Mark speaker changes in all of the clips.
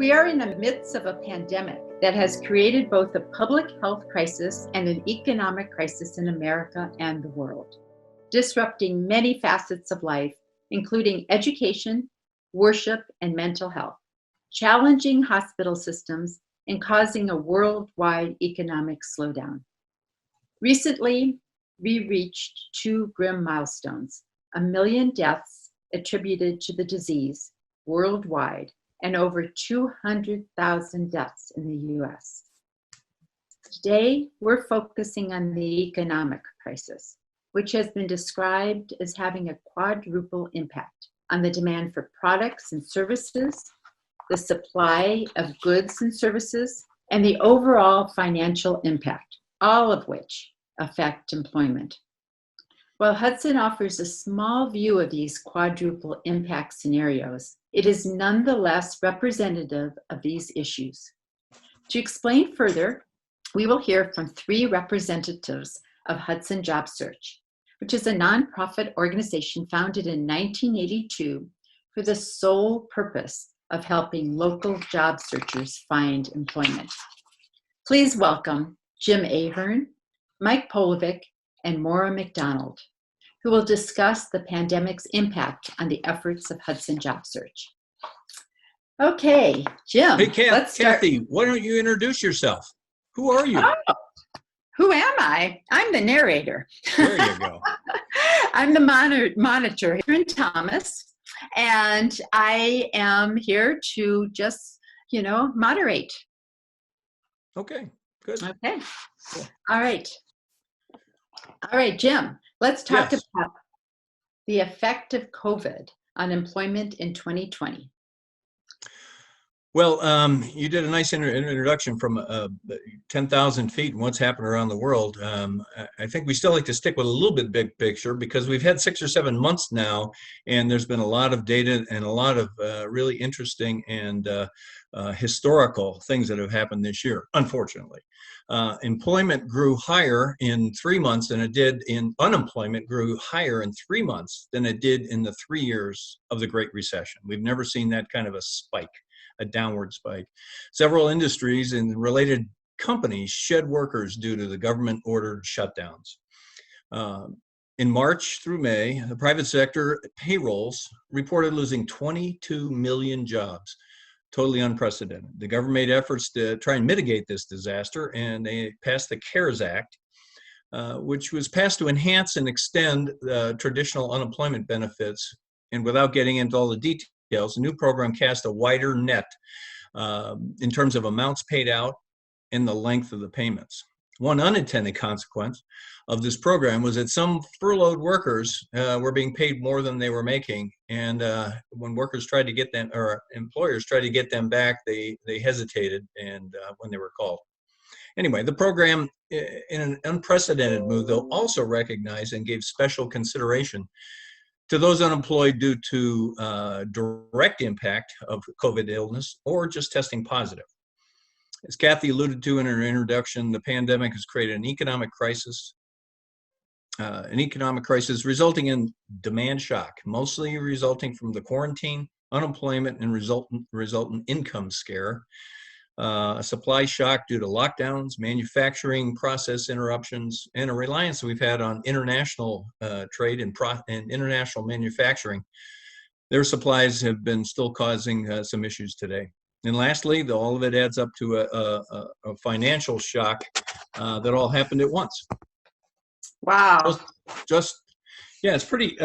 Speaker 1: We are in the midst of a pandemic that has created both a public health crisis and an economic crisis in America and the world, disrupting many facets of life, including education, worship, and mental health, challenging hospital systems, and causing a worldwide economic slowdown. Recently, we reached two grim milestones: 1 million deaths attributed to the disease worldwide, and over 200,000 deaths in the US. Today, we're focusing on the economic crisis, which has been described as having a quadruple impact on the demand for products and services, the supply of goods and services, and the overall financial impact, all of which affect employment. While Hudson offers a small view of these quadruple impact scenarios, it is nonetheless representative of these issues. To explain further, we will hear from three representatives of Hudson Job Search, which is a nonprofit organization founded in 1982 for the sole purpose of helping local job searchers find employment. Please welcome Jim Ahern, Mike Polovic, and Maura McDonald, who will discuss the pandemic's impact on the efforts of Hudson Job Search. Okay, Jim,
Speaker 2: hey,
Speaker 1: let's start.
Speaker 2: Kathy, why don't you introduce yourself? Who are you?
Speaker 1: Oh, who am I? I'm the narrator.
Speaker 2: There you go.
Speaker 1: I'm the monitor here in Thomas, and I am here to just, moderate.
Speaker 2: Okay, good.
Speaker 1: Okay.
Speaker 2: Cool.
Speaker 1: All right, Jim, let's talk
Speaker 2: Yes.
Speaker 1: about the effect of COVID on employment in 2020.
Speaker 2: Well, you did a nice introduction from 10,000 feet and what's happened around the world. I think we still like to stick with a little bit big picture because we've had 6 or 7 months now, and there's been a lot of data and a lot of really interesting and historical things that have happened this year, unfortunately. Employment grew higher in 3 months than it did unemployment grew higher in 3 months than it did in the 3 years of the Great Recession. We've never seen that kind of a spike, a downward spike. Several industries and related companies shed workers due to the government-ordered shutdowns. In March through May, the private sector payrolls reported losing 22 million jobs. Totally unprecedented. The government made efforts to try and mitigate this disaster, and they passed the CARES Act, which was passed to enhance and extend traditional unemployment benefits. And without getting into all the details, the new program cast a wider net in terms of amounts paid out and the length of the payments. One unintended consequence of this program was that some furloughed workers were being paid more than they were making, and when workers tried to get them, or employers tried to get them back, they hesitated and when they were called. Anyway, the program, in an unprecedented move, though, also recognized and gave special consideration to those unemployed due to direct impact of COVID illness or just testing positive. As Kathy alluded to in her introduction, the pandemic has created an economic crisis resulting in demand shock, mostly resulting from the quarantine, unemployment, and resultant income scare. A supply shock due to lockdowns, manufacturing process interruptions, and a reliance we've had on international trade and international manufacturing. Their supplies have been still causing some issues today. And lastly, all of it adds up to a financial shock that all happened at once.
Speaker 1: Wow.
Speaker 2: Yeah, it's pretty,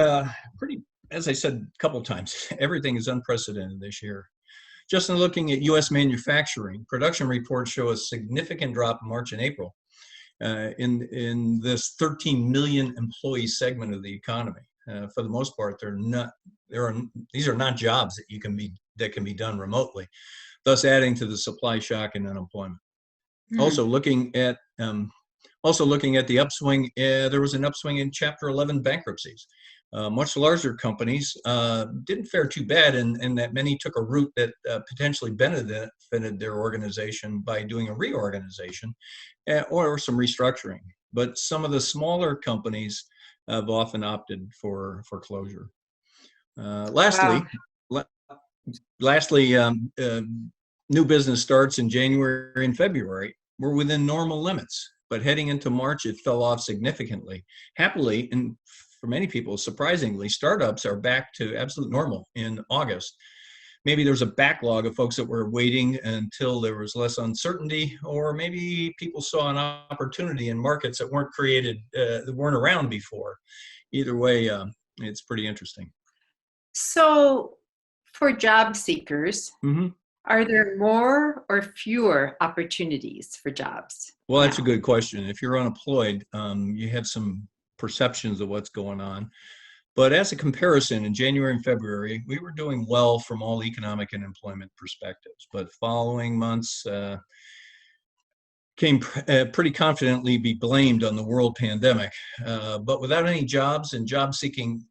Speaker 2: as I said a couple of times, everything is unprecedented this year. Just in looking at U.S. manufacturing, production reports show a significant drop in March and April in this 13 million employee segment of the economy. For the most part, these are not jobs that can be done remotely, thus adding to the supply shock and unemployment. Also looking at the upswing, there was an upswing in Chapter 11 bankruptcies. Much larger companies didn't fare too bad, and that many took a route that potentially benefited their organization by doing a reorganization or some restructuring. But some of the smaller companies have often opted for closure. Lastly, new business starts in January and February were within normal limits, but heading into March, it fell off significantly. Happily, and for many people, surprisingly, startups are back to absolute normal in August. Maybe there's a backlog of folks that were waiting until there was less uncertainty, or maybe people saw an opportunity in markets that weren't created, that weren't around before. Either way, it's pretty interesting.
Speaker 1: So, for job seekers,
Speaker 2: Mm-hmm.
Speaker 1: are there more or fewer opportunities for jobs?
Speaker 2: Well, that's
Speaker 1: now?
Speaker 2: a good question. If you're unemployed, you have some perceptions of what's going on. But as a comparison, in January and February, we were doing well from all economic and employment perspectives. But following months can pretty confidently be blamed on the world pandemic. But without any jobs and job-seeking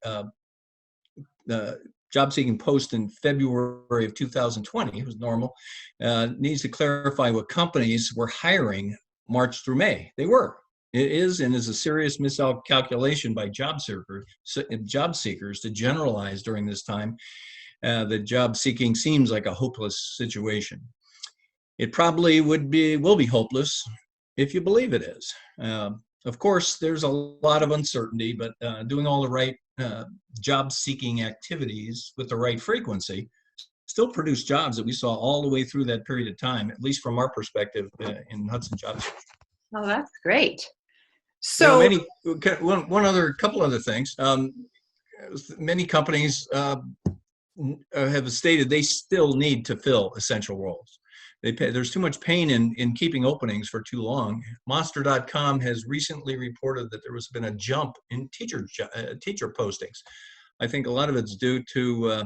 Speaker 2: post in February of 2020, it was normal, needs to clarify what companies were hiring March through May. They were. It is and is a serious miscalculation by job seekers to generalize during this time that job seeking seems like a hopeless situation. It probably will be hopeless if you believe it is. Of course, there's a lot of uncertainty, but doing all the right job seeking activities with the right frequency still produce jobs that we saw all the way through that period of time, at least from our perspective in Hudson Job Search.
Speaker 1: Oh, that's great. So,
Speaker 2: Couple other things. Many companies have stated they still need to fill essential roles. There's too much pain in keeping openings for too long. Monster.com has recently reported that there has been a jump in teacher postings. I think a lot of it's due to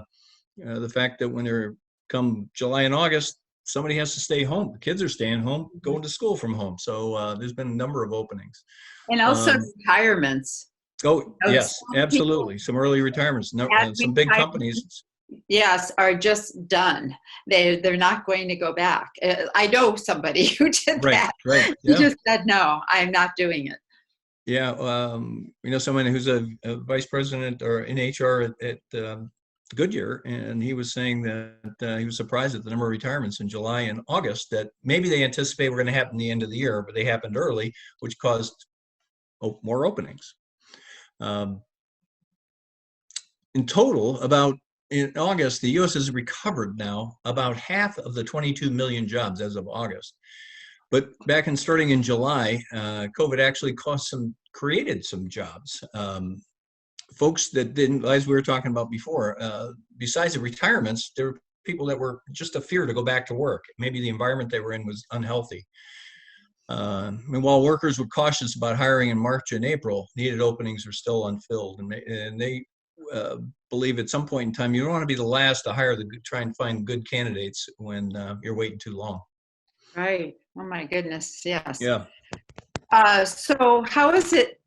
Speaker 2: the fact that when they're come July and August, somebody has to stay home. The kids are staying home, going to school from home. So there's been a number of openings.
Speaker 1: and also retirements.
Speaker 2: Oh, yes,
Speaker 1: Some
Speaker 2: absolutely. Some early retirements. Some big companies.
Speaker 1: Yes, are just done. They're not going to go back. I know somebody who did that.
Speaker 2: Right.
Speaker 1: He
Speaker 2: Yeah.
Speaker 1: just said, no, I'm not doing it.
Speaker 2: Yeah. Someone who's a vice president or in HR at Goodyear, and he was saying that he was surprised at the number of retirements in July and August that maybe they anticipate were going to happen at the end of the year, but they happened early, which caused more openings. In total, in August, the U.S. has recovered now about half of the 22 million jobs as of August. But starting in July, COVID actually created some jobs. Folks that didn't, as we were talking about before, besides the retirements, there were people that were just a fear to go back to work. Maybe the environment they were in was unhealthy. And while workers were cautious about hiring in March and April, needed openings are still unfilled. And they believe at some point in time, you don't want to be the last to hire try and find good candidates when you're waiting too long.
Speaker 1: Right. Oh my goodness. Yes.
Speaker 2: Yeah.
Speaker 1: So how is it,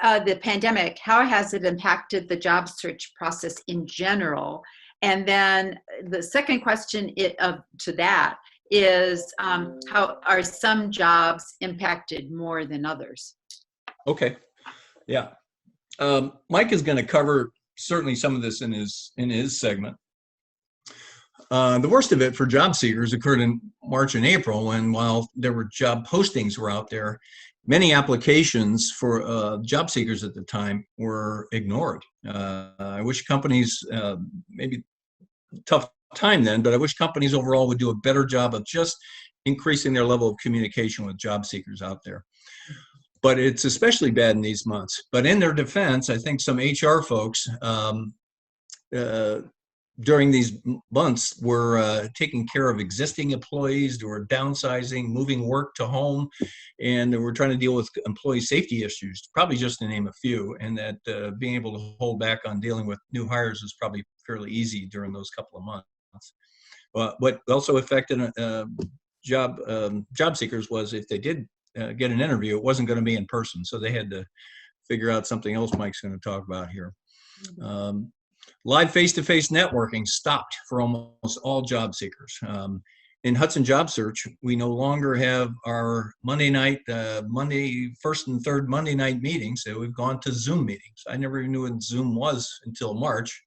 Speaker 1: the pandemic, how has it impacted the job search process in general? And then the second question to that is, how are some jobs impacted more than others?
Speaker 2: Okay. Yeah. Mike is going to cover certainly some of this in his segment. The worst of it for job seekers occurred in March and April, when while there were job postings were out there, many applications for job seekers at the time were ignored. I wish companies, maybe tough time then, but I wish companies overall would do a better job of just increasing their level of communication with job seekers out there. But it's especially bad in these months. But in their defense, I think some HR folks during these months were taking care of existing employees who were downsizing, moving work to home, and we're trying to deal with employee safety issues, probably just to name a few, and that being able to hold back on dealing with new hires is probably fairly easy during those couple of months. What also affected job seekers was if they did get an interview, it wasn't going to be in person, so they had to figure out something else Mike's going to talk about here. Live face-to-face networking stopped for almost all job seekers. In Hudson Job Search, we no longer have our first and third Monday night meetings. So we've gone to Zoom meetings. I never even knew what Zoom was until March.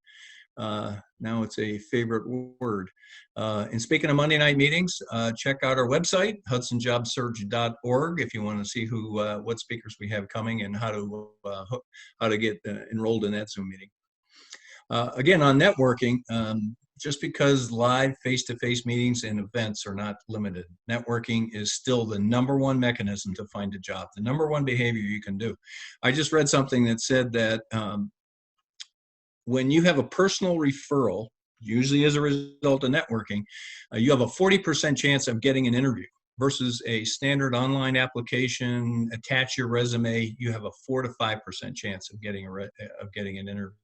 Speaker 2: Now it's a favorite word. And speaking of Monday night meetings, check out our website, hudsonjobsearch.org, if you want to see what speakers we have coming and how to get enrolled in that Zoom meeting. Again, on networking, just because live face-to-face meetings and events are not limited, networking is still the #1 mechanism to find a job, the #1 behavior you can do. I just read something that said that when you have a personal referral, usually as a result of networking, you have a 40% chance of getting an interview versus a standard online application, attach your resume, you have a 4 to 5% chance of getting an interview.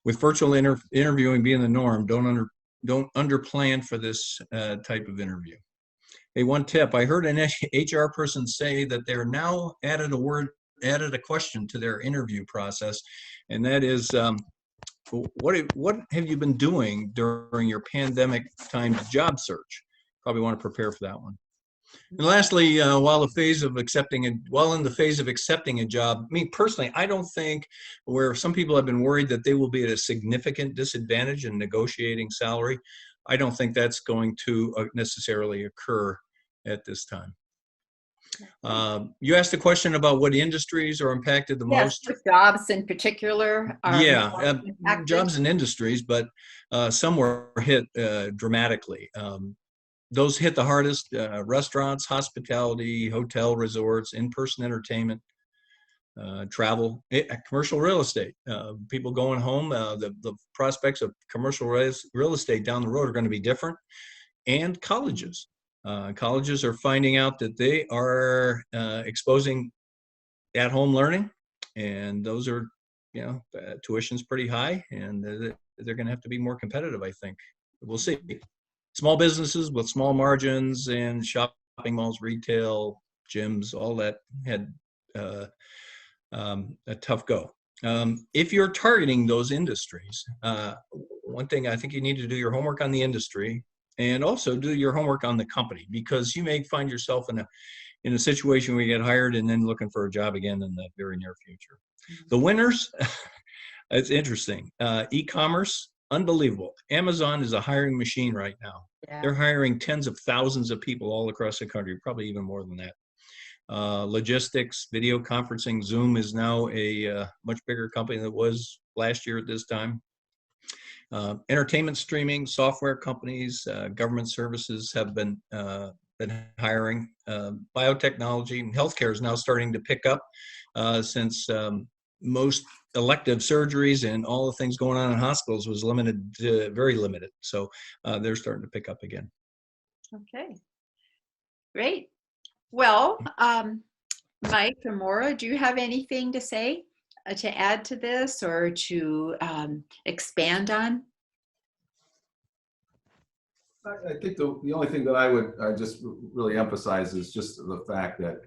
Speaker 2: With virtual interviewing being the norm, don't underplan for this type of interview. Hey, one tip, I heard an HR person say that they're now added a question to their interview process, and that is, what have you been doing during your pandemic time job search? Probably want to prepare for that one. And lastly, while in the phase of accepting a job, me personally, I don't think, where some people have been worried that they will be at a significant disadvantage in negotiating salary, I don't think that's going to necessarily occur at this time. You asked a question about what industries are impacted the most.
Speaker 1: Yes, jobs in particular are impacted.
Speaker 2: Jobs and industries, but some were hit dramatically. Those hit the hardest: restaurants, hospitality, hotel, resorts, in-person entertainment, travel, commercial real estate. People going home, the prospects of commercial real estate down the road are going to be different. And colleges. Colleges are finding out that they are exposing at-home learning, and those are, tuition's pretty high, and they're going to have to be more competitive, I think. We'll see. Small businesses with small margins and shopping malls, retail, gyms, all that had a tough go. If you're targeting those industries, one thing I think you need to do your homework on the industry and also do your homework on the company, because you may find yourself in a situation where you get hired and then looking for a job again in the very near future. The winners, it's interesting. E-commerce, unbelievable. Amazon is a hiring machine right now. Yeah. They're hiring tens of thousands of people all across the country, probably even more than that. Logistics, video conferencing, Zoom is now a much bigger company than it was last year at this time. Entertainment streaming, software companies, government services have been hiring. Biotechnology and healthcare is now starting to pick up since most elective surgeries and all the things going on in hospitals was very limited. So they're starting to pick up again.
Speaker 1: Okay, great. Well, Mike or Maura, do you have anything to say, to add to this or to expand on?
Speaker 3: I think the only thing that I would just really emphasize is just the fact that,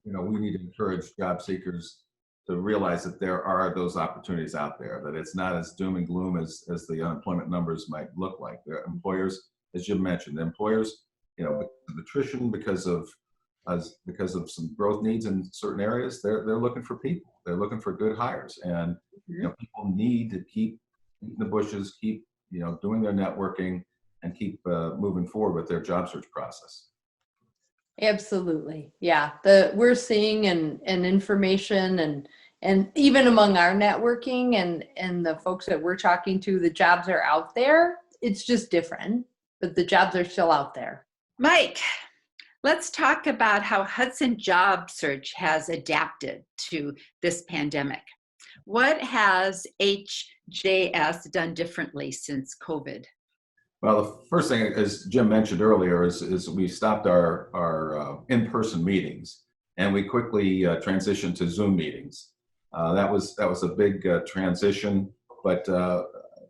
Speaker 3: we need to encourage job seekers to realize that there are those opportunities out there, that it's not as doom and gloom as the unemployment numbers might look like. The employers, as Jim mentioned, the employers, because of attrition, because of some growth needs in certain areas, they're looking for people. They're looking for good hires, and people need to keep eating the bushes, keep doing their networking, and keep moving forward with their job search process.
Speaker 4: Absolutely. Yeah. We're seeing and information and even among our networking and the folks that we're talking to, the jobs are out there. It's just different, but the jobs are still out there.
Speaker 1: Mike, let's talk about how Hudson Job Search has adapted to this pandemic. What has HJS done differently since COVID?
Speaker 3: Well, the first thing, as Jim mentioned earlier, is we stopped our in-person meetings, and we quickly transitioned to Zoom meetings. That was a big transition, but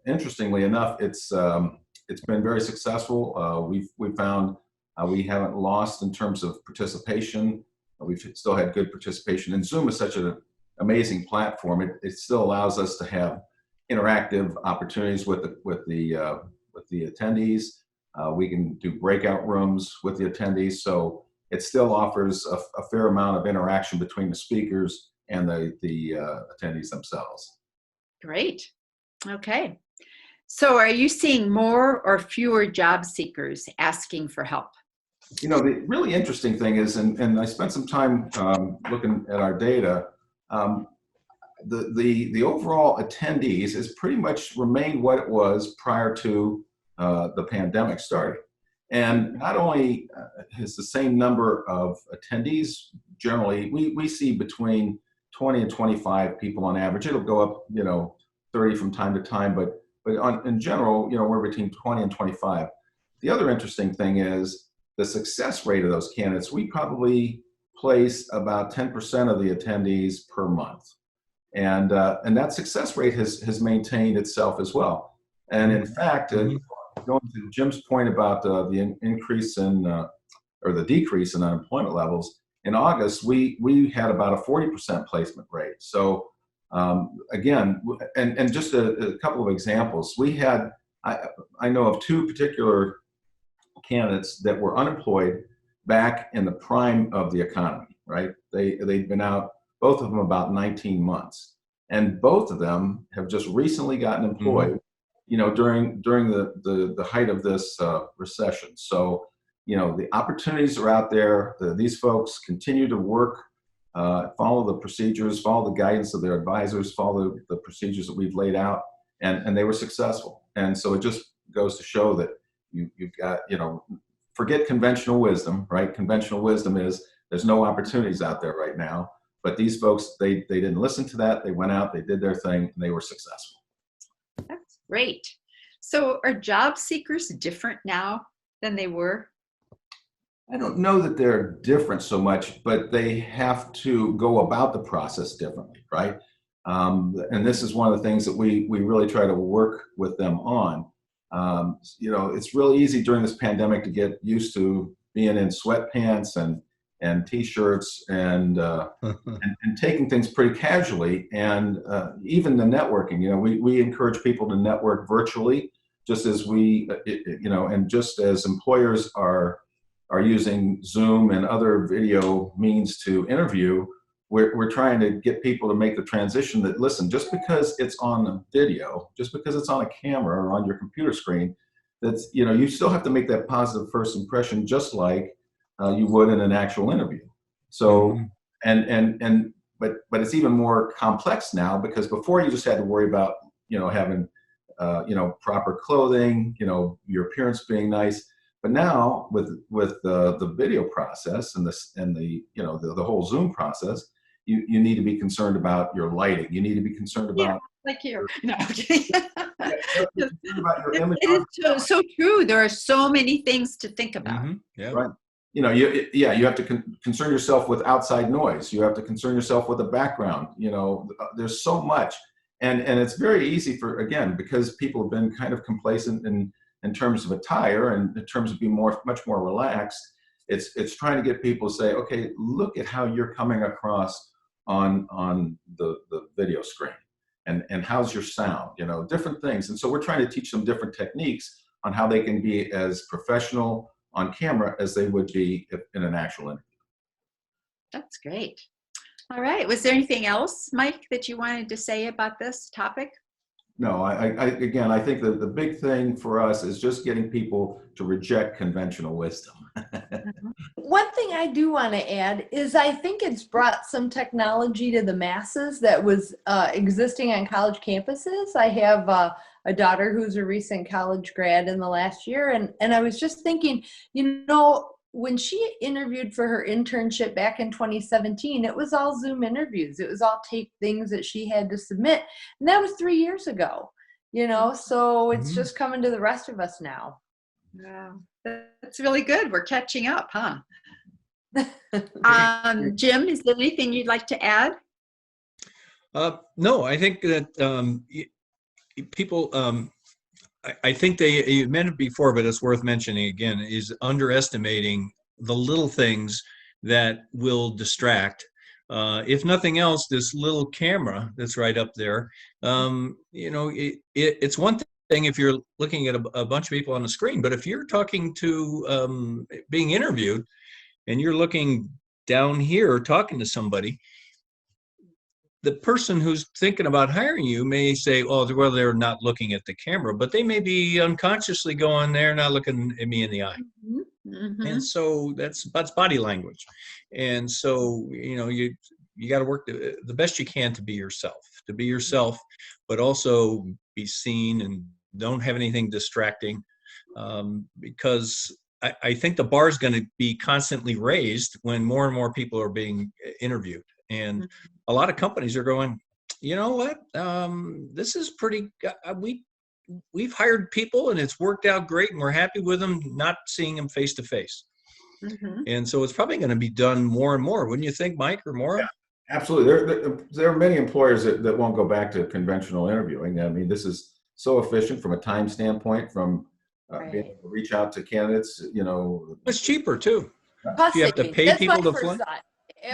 Speaker 3: interestingly enough, it's been very successful. We've found we haven't lost in terms of participation. We've still had good participation, and Zoom is such an amazing platform. It still allows us to have interactive opportunities with the attendees. We can do breakout rooms with the attendees, so it still offers a fair amount of interaction between the speakers and the attendees themselves.
Speaker 1: Great. Okay. So are you seeing more or fewer job seekers asking for help?
Speaker 3: You know, the really interesting thing is, and I spent some time looking at our data, the overall attendees has pretty much remained what it was prior to the pandemic starting. And not only has the same number of attendees, generally, we see between 20 and 25 people on average. It'll go up, 30 from time to time, but in general, we're between 20 and 25. The other interesting thing is the success rate of those candidates. We probably place about 10% of the attendees per month. And that success rate has maintained itself as well. And in fact, going to Jim's point about the increase in or the decrease in unemployment levels, in August we had about a 40% placement rate. So again, and just a couple of examples, we had I know of two particular candidates that were unemployed back in the prime of the economy. Right? They'd been out, both of them, about 19 months, and both of them have just recently gotten employed. During the height of this recession. So, the opportunities are out there. These folks continue to work, follow the procedures, follow the guidance of their advisors, follow the procedures that we've laid out, and they were successful. And so it just goes to show that you've got, forget conventional wisdom, right? Conventional wisdom is there's no opportunities out there right now. But these folks, they didn't listen to that. They went out, they did their thing, and they were successful.
Speaker 1: That's great. So are job seekers different now than they were?
Speaker 3: I don't know that they're different so much, but they have to go about the process differently, right? And this is one of the things that we really try to work with them on. It's really easy during this pandemic to get used to being in sweatpants and t-shirts and taking things pretty casually, and even the networking. We encourage people to network virtually, just as and just as employers are using Zoom and other video means to interview. We're trying to get people to make the transition that, listen, just because it's on video, just because it's on a camera or on your computer screen, that's you still have to make that positive first impression, just like you would in an actual interview. So, but it's even more complex now, because before you just had to worry about, having, proper clothing, your appearance being nice. But now with the video process and the whole Zoom process, you need to be concerned about your lighting. You need to be concerned about
Speaker 1: It is so true. There are so many things to think about.
Speaker 2: Yeah.
Speaker 3: Right. You have to concern yourself with outside noise. You have to concern yourself with the background. There's so much, and it's very easy because people have been kind of complacent in terms of attire and in terms of being much more relaxed. It's trying to get people to say, okay, look at how you're coming across on the video screen, and how's your sound, different things. And so we're trying to teach them different techniques on how they can be as professional on camera as they would be in an actual interview.
Speaker 1: That's great. All right. Was there anything else, Mike, that you wanted to say about this topic?
Speaker 3: No, I think that the big thing for us is just getting people to reject conventional wisdom.
Speaker 4: One thing I do want to add is I think it's brought some technology to the masses that was existing on college campuses. I have a daughter who's a recent college grad in the last year, and I was just thinking, when she interviewed for her internship back in 2017, it was all Zoom interviews. It was all taped things that she had to submit. And that was 3 years ago, so it's just coming to the rest of us now.
Speaker 1: Wow. That's really good. We're catching up, huh? Jim, is there anything you'd like to add?
Speaker 2: No, I think that people, I think you meant it before, but it's worth mentioning again, is underestimating the little things that will distract. If nothing else, this little camera that's right up there, it's one thing if you're looking at a bunch of people on the screen, but if you're talking to, being interviewed, and you're looking down here talking to somebody, the person who's thinking about hiring you may say, oh, well, they're not looking at the camera, but they may be unconsciously going, they're not looking at me in the eye. And so that's body language. And so, you got to work the best you can to be yourself, but also be seen and don't have anything distracting. Because I think the bar is going to be constantly raised when more and more people are being interviewed. And a lot of companies are going, you know what, this is pretty, we've hired people and it's worked out great and we're happy with them, not seeing them face to face. And so it's probably going to be done more and more. Wouldn't you think, Mike or Maura?
Speaker 3: Yeah, absolutely. There are many employers that won't go back to conventional interviewing. I mean, this is so efficient from a time standpoint, from being able to reach out to candidates,
Speaker 2: It's cheaper too.
Speaker 4: Cost
Speaker 2: If you have to
Speaker 4: savings.
Speaker 2: pay
Speaker 4: That's
Speaker 2: people
Speaker 4: my
Speaker 2: to
Speaker 4: first
Speaker 2: fly.
Speaker 4: thought.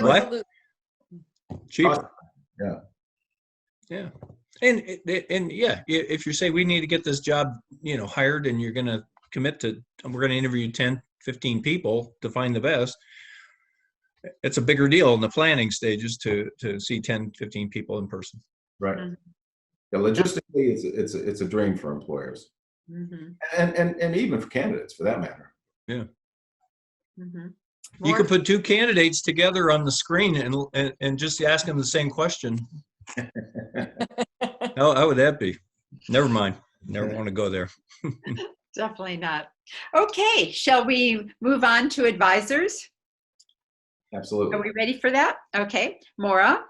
Speaker 2: What?
Speaker 4: Absolutely.
Speaker 2: Cheaper.
Speaker 3: Yeah.
Speaker 2: And yeah, if you say we need to get this job, hired, and you're going to commit to, we're going to interview 10, 15 people to find the best. It's a bigger deal in the planning stages to see 10, 15 people in person.
Speaker 3: Right. Yeah, logistically, it's a dream for employers, and even for candidates, for that matter.
Speaker 2: Yeah. You could put two candidates together on the screen and just ask them the same question. How would that be? Never mind. Never want to go there.
Speaker 1: Definitely not. Okay, shall we move on to advisors?
Speaker 3: Absolutely.
Speaker 1: Are we ready for that? Okay, Maura,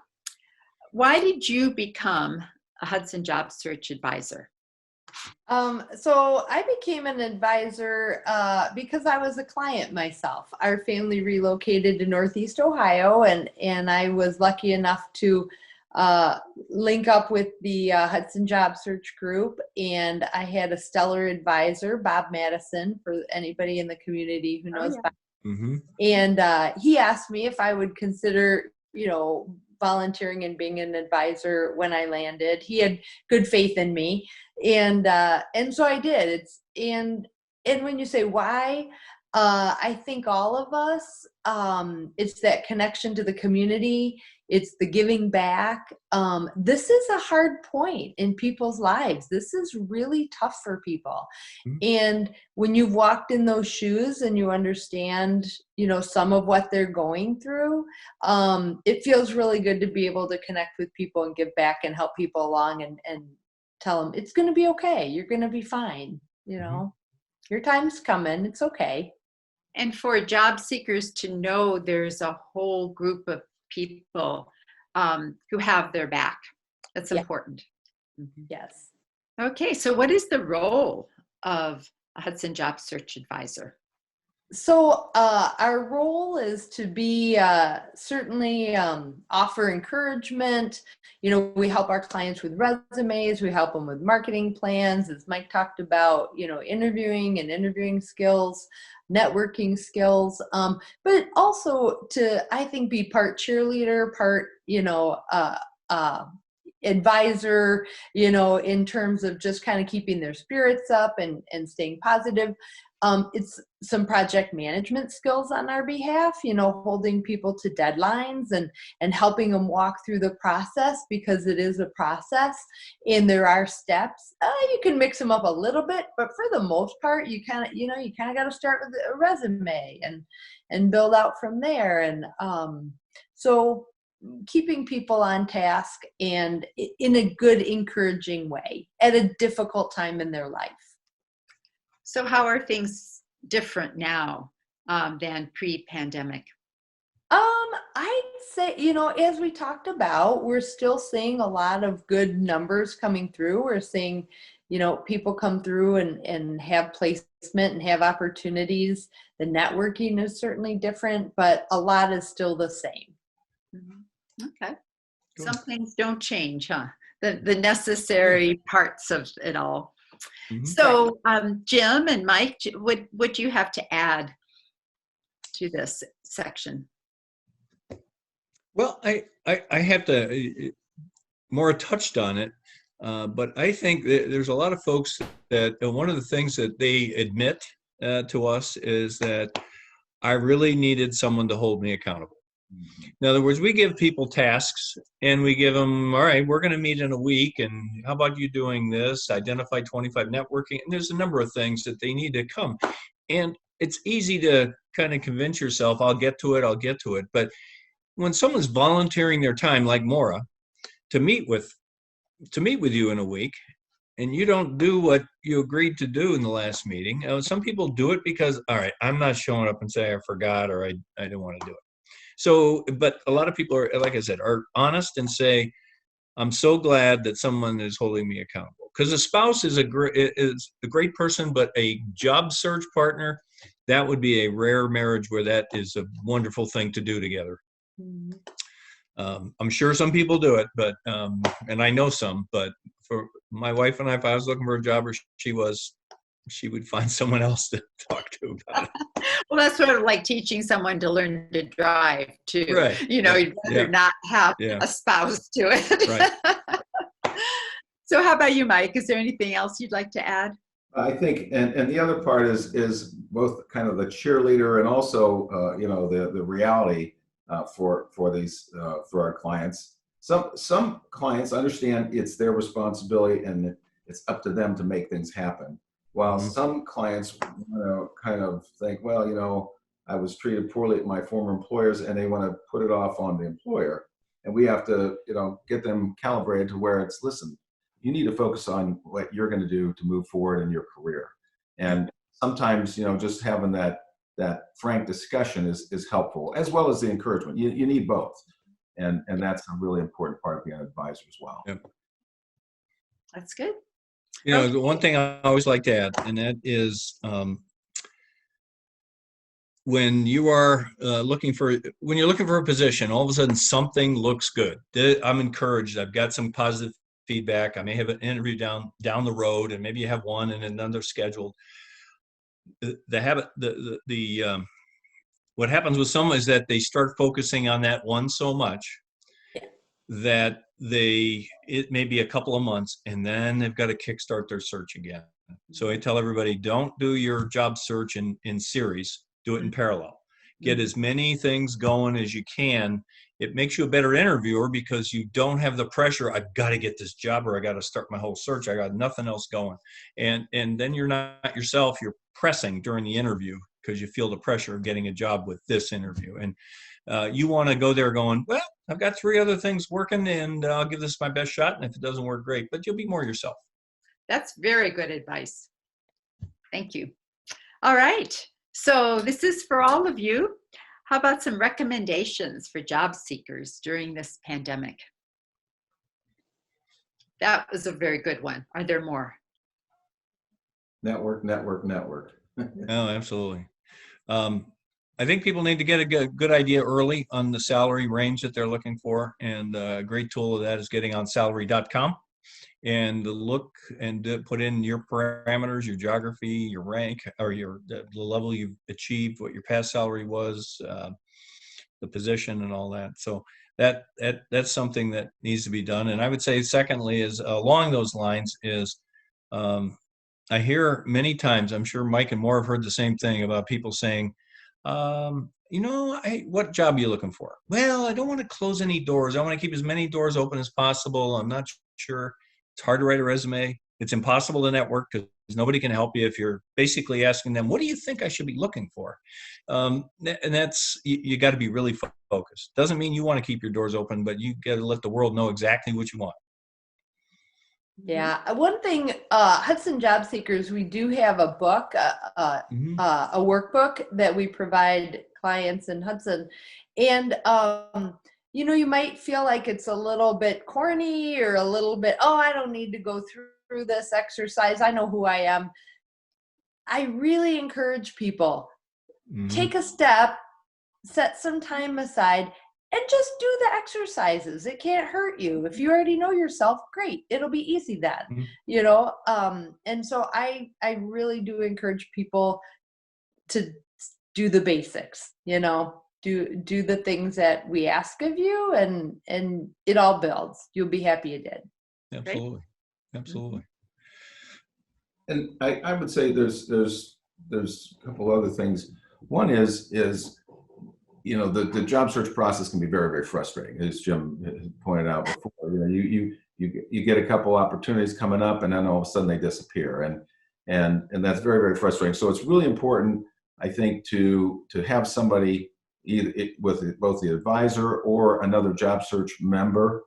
Speaker 1: why did you become a Hudson Job Search advisor?
Speaker 4: So I became an advisor because I was a client myself. Our family relocated to Northeast Ohio, and I was lucky enough to link up with the Hudson Job Search group, and I had a stellar advisor, Bob Madison, for anybody in the community who knows Bob. And he asked me if I would consider, volunteering and being an advisor when I landed. He had good faith in me, and so I did. And when you say why, I think all of us, it's that connection to the community. It's the giving back. This is a hard point in people's lives. This is really tough for people. And when you've walked in those shoes and you understand, some of what they're going through, it feels really good to be able to connect with people and give back and help people along and tell them it's going to be okay. You're going to be fine. Your time's coming. It's okay.
Speaker 1: And for job seekers to know there's a whole group of people who have their back. That's important.
Speaker 4: Yes.
Speaker 1: Okay, so what is the role of a Hudson Job Search advisor?
Speaker 4: So our role is to be certainly offer encouragement. We help our clients with resumes. We help them with marketing plans, as Mike talked about, interviewing and interviewing skills, networking skills, but also to, I think, be part cheerleader, part, advisor, in terms of just kind of keeping their spirits up and staying positive. It's some project management skills on our behalf, holding people to deadlines and helping them walk through the process, because it is a process and there are steps. You can mix them up a little bit, but for the most part, you kind of got to start with a resume and build out from there. And so keeping people on task and in a good, encouraging way at a difficult time in their life.
Speaker 1: So how are things different now than pre-pandemic?
Speaker 4: I'd say, as we talked about, we're still seeing a lot of good numbers coming through. We're seeing, people come through and have placement and have opportunities. The networking is certainly different, but a lot is still the same.
Speaker 1: Okay. Some things don't change, huh? The necessary parts of it all. So, Jim and Mike, what do you have to add to this section?
Speaker 2: Well, I have to, Maura touched on it, but I think that there's a lot of folks that one of the things that they admit to us is that I really needed someone to hold me accountable. In other words, we give people tasks and we give them, all right, we're going to meet in a week. And how about you doing this? Identify 25 networking. And there's a number of things that they need to come. And it's easy to kind of convince yourself, I'll get to it. But when someone's volunteering their time, like Maura, to meet with you in a week, and you don't do what you agreed to do in the last meeting. Some people do it because, all right, I'm not showing up and say I forgot or I didn't want to do it. So, but a lot of people are, like I said, are honest and say, I'm so glad that someone is holding me accountable. Because a spouse is a great person, but a job search partner, that would be a rare marriage where that is a wonderful thing to do together. Mm-hmm. I'm sure some people do it, but and I know some, but for my wife and I, if I was looking for a job or she would find someone else to talk to about it.
Speaker 1: Well, that's sort of like teaching someone to learn to drive too.
Speaker 2: Right.
Speaker 1: You'd rather not have a spouse to it.
Speaker 2: Right.
Speaker 1: So how about you, Mike? Is there anything else you'd like to add?
Speaker 3: I think, and the other part is both kind of the cheerleader and also, the reality for our clients. Some clients understand it's their responsibility and it's up to them to make things happen. While some clients, kind of think, well, I was treated poorly at my former employers, and they want to put it off on the employer. And we have to, get them calibrated to where it's, listen, you need to focus on what you're going to do to move forward in your career. And sometimes, just having that frank discussion is helpful, as well as the encouragement. You need both. And that's a really important part of being an advisor as well.
Speaker 2: Yep.
Speaker 1: That's good.
Speaker 2: The one thing I always like to add, and that is when you're looking for a position, all of a sudden something looks good. I'm encouraged. I've got some positive feedback. I may have an interview down the road, and maybe you have one and another scheduled. What happens with some is that they start focusing on that one so much that it may be a couple of months, and then they've got to kickstart their search again. So I tell everybody, don't do your job search in series, do it in parallel. Get as many things going as you can. It makes you a better interviewer because you don't have the pressure, I've got to get this job or I got to start my whole search. I got nothing else going. And then you're not yourself, you're pressing during the interview because you feel the pressure of getting a job with this interview. And you want to go there going, well, I've got 3 other things working and I'll give this my best shot. And if it doesn't work, great, but you'll be more yourself.
Speaker 1: That's very good advice. Thank you. All right. So this is for all of you. How about some recommendations for job seekers during this pandemic? That was a very good one. Are there more?
Speaker 3: Network.
Speaker 2: Oh, absolutely. I think people need to get a good idea early on the salary range that they're looking for. And a great tool of that is getting on salary.com and look and put in your parameters, your geography, your rank, or the level you've achieved, what your past salary was, the position and all that. So that's something that needs to be done. And I would say secondly is along those lines is I hear many times, I'm sure Mike and Maura have heard the same thing about people saying, what job are you looking for? Well, I don't want to close any doors. I want to keep as many doors open as possible. I'm not sure. It's hard to write a resume. It's impossible to network because nobody can help you if you're basically asking them, what do you think I should be looking for? And that's, you got to be really focused. Doesn't mean you want to keep your doors open, but you got to let the world know exactly what you want.
Speaker 4: Yeah. One thing, Hudson Job Seekers, we do have a book, a workbook that we provide clients in Hudson. And, you might feel like it's a little bit corny or a little bit, I don't need to go through this exercise. I know who I am. I really encourage people, take a step, set some time aside, and just do the exercises. It can't hurt you. If you already know yourself, great. It'll be easy then, And so I really do encourage people to do the basics, do the things that we ask of you, and it all builds. You'll be happy you did.
Speaker 2: Absolutely. Right? Absolutely.
Speaker 3: And I would say there's a couple other things. One is you know, the job search process can be very, very frustrating, as Jim pointed out before. You know, you get a couple opportunities coming up, and then all of a sudden they disappear, and that's very, very frustrating. So it's really important, I think, to have somebody either with both the advisor or another job search member,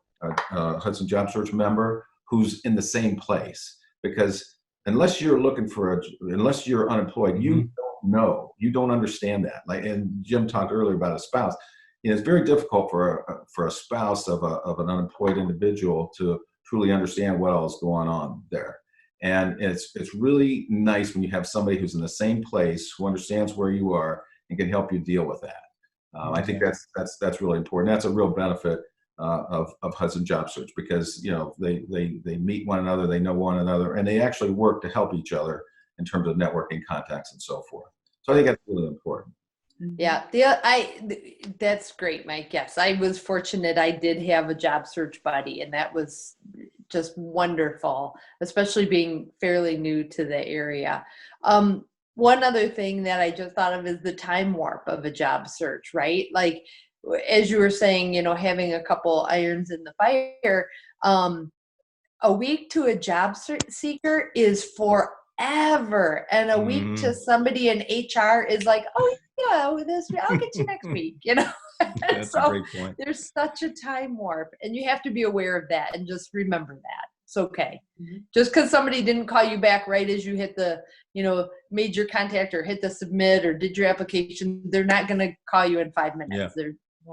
Speaker 3: Hudson Job Search member, who's in the same place. Because unless you're looking for unless you're unemployed, you don't know, you don't understand that. Like, and Jim talked earlier about a spouse. You know, it's very difficult for a spouse of an unemployed individual to truly understand what all is going on there. And it's really nice when you have somebody who's in the same place, who understands where you are and can help you deal with that. I think that's really important. That's a real benefit of Hudson Job Search, because, you know, they meet one another, they know one another, and they actually work to help each other in terms of networking contacts and so forth. So I think that's really important.
Speaker 4: Yeah, that's great, Mike. Yes, I was fortunate. I did have a job search buddy, and that was just wonderful, especially being fairly new to the area. One other thing that I just thought of is the time warp of a job search, right? Like, as you were saying, you know, having a couple irons in the fire, a week to a job seeker is forever. And a week to somebody in HR is like, oh yeah, I'll get you next week, you know?
Speaker 2: That's
Speaker 4: so
Speaker 2: a great point.
Speaker 4: There's such a time warp, and you have to be aware of that and just remember that. It's okay. Just because somebody didn't call you back right as you hit the, you know, made your contact or hit the submit or did your application, they're not going to call you in 5 minutes.
Speaker 2: Yeah.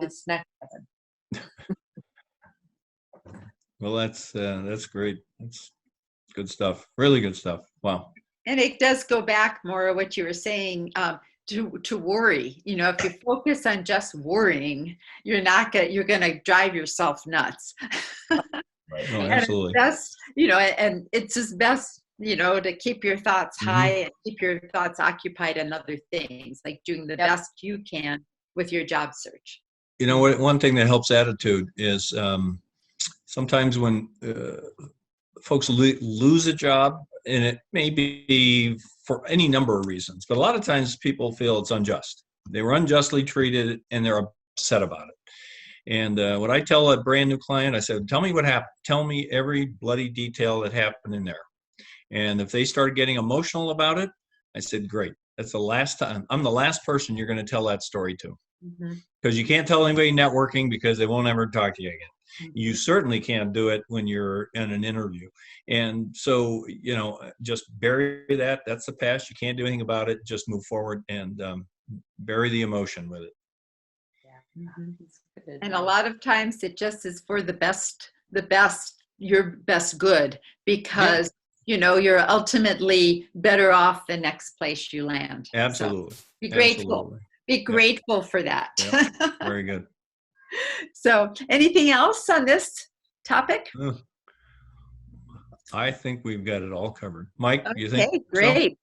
Speaker 4: It's not happening.
Speaker 2: Well, that's great. That's good stuff. Really good stuff. Wow.
Speaker 1: And it does go back more of what you were saying, to worry. You know, if you focus on just worrying, you're going to drive yourself nuts.
Speaker 3: Right.
Speaker 2: No,
Speaker 1: And
Speaker 2: absolutely.
Speaker 1: it's best, you know, and it's just best, you know, to keep your thoughts high and keep your thoughts occupied on other things, like doing the best you can with your job search.
Speaker 2: You know what? One thing that helps attitude is sometimes when folks lose a job, and it may be for any number of reasons, but a lot of times people feel it's unjust. They were unjustly treated, and they're upset about it. And what I tell a brand new client, I said, tell me what happened. Tell me every bloody detail that happened in there. And if they start getting emotional about it, I said, great. That's the last time. I'm the last person you're going to tell that story to. Because you can't tell anybody networking, because they won't ever talk to you again. You certainly can't do it when you're in an interview. And so, you know, just bury that. That's the past. You can't do anything about it. Just move forward and bury the emotion with it.
Speaker 1: And a lot of times it just is for your best good, because you know, you're ultimately better off the next place you land.
Speaker 2: Absolutely.
Speaker 1: So be grateful.
Speaker 2: Absolutely.
Speaker 1: Be grateful for that.
Speaker 2: Yep. Very good.
Speaker 1: So anything else on this topic?
Speaker 2: I think we've got it all covered. Mike, you think?
Speaker 1: Okay, great.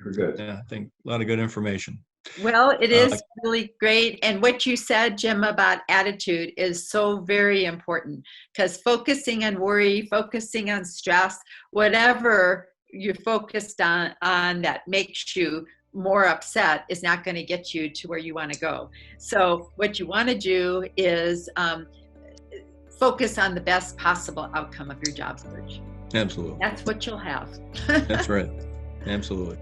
Speaker 3: We're good.
Speaker 2: Yeah, I think a lot of good information.
Speaker 1: Well, it is really great. And what you said, Jim, about attitude is so very important, because focusing on worry, focusing on stress, whatever you're focused on that makes you more upset is not going to get you to where you want to go. So what you want to do is focus on the best possible outcome of your job search.
Speaker 2: Absolutely.
Speaker 1: That's what you'll have.
Speaker 2: That's right. Absolutely.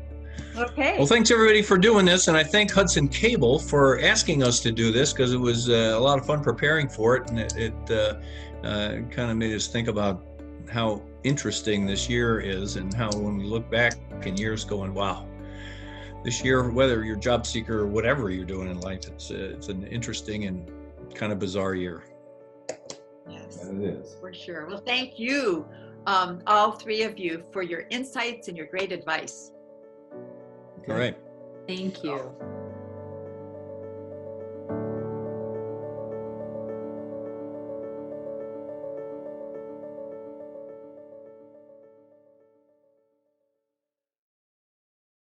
Speaker 1: Okay.
Speaker 2: Well, thanks everybody for doing this, and I thank Hudson Cable for asking us to do this, because it was a lot of fun preparing for it, and it kind of made us think about how interesting this year is, and how when we look back in years going, wow, this year, whether you're a job seeker or whatever you're doing in life, it's an interesting and kind of bizarre year.
Speaker 1: Yes,
Speaker 3: And it is.
Speaker 1: for sure. Well, thank you, all three of you, for your insights and your great advice.
Speaker 2: All right.
Speaker 4: Thank you.